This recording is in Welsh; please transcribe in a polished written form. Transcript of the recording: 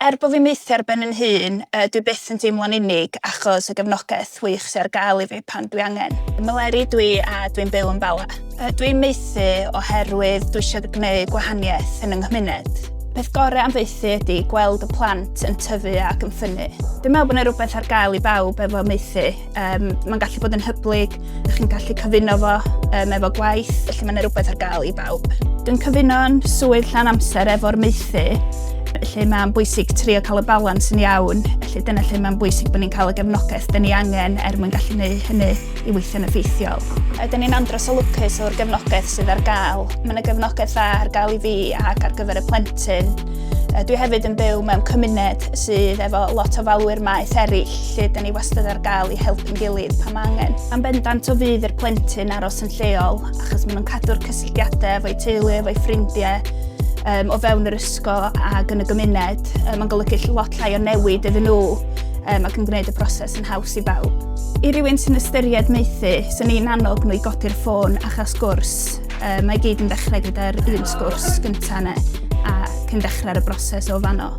Bod fi'n meithio ar ben yn hun, dwi byth yn teimlo'n unig achos y gefnogaeth wych sy'n ar gael i fi pan dwi angen. Meleri dwi a dwi'n byw yn Bala. Dwi'n meithu oherwydd dwi eisiau gwneud gwahaniaeth yn yng nghymuned. Peth gorau am feithi ydy gweld y plant yn tyfu ac yn ffynnu. Dwi'n meddwl bod yna rhywbeth ar gael i bawb efo meithu. Mae'n gallu bod yn hyblyg, chi'n gallu cyfuno fo efo gwaith, felly mae yna rhywbeth ar gael i bawb. Dwi'n cyfuno'n swydd llawn amser efo'r meithu, felly mae'n bwysig trio cael y balans yn iawn, felly dyna lle mae'n bwysig bod ni'n cael y gefnogaeth dyn ni angen mwyn gallu gwneud hynny i weithio'n effeithiol. Dyn ni'n andros o lwcus o'r gefnogaeth sydd ar gael. Mae yna gefnogaeth dda ar gael i fi ac ar gyfer y plentyn. Dwi hefyd yn byw mewn cymuned sydd efo lot o falwyr maeth eraill, lle dyn ni wastad ar gael i helpu'n gilydd pan mae angen. Yn bendant o fydd i'r plentyn aros yn lleol, achos maen nhw'n cadw'r cysylltiadau efo'i teulu, efo'i ffrindiau, o fewn yr ysgol ac yn y gymuned. Mae'n golygu lot llai o newid iddyn nhw ac yn gwneud y broses yn haws i bawb. I rywun sy'n ystyried meithu, sy'n ni'n annog nhw i godi'r ffôn a chael sgwrs. Mae gyd yn dechrau gyda'r un sgwrs gyntaf yna a cyn dechrau'r broses o fanno.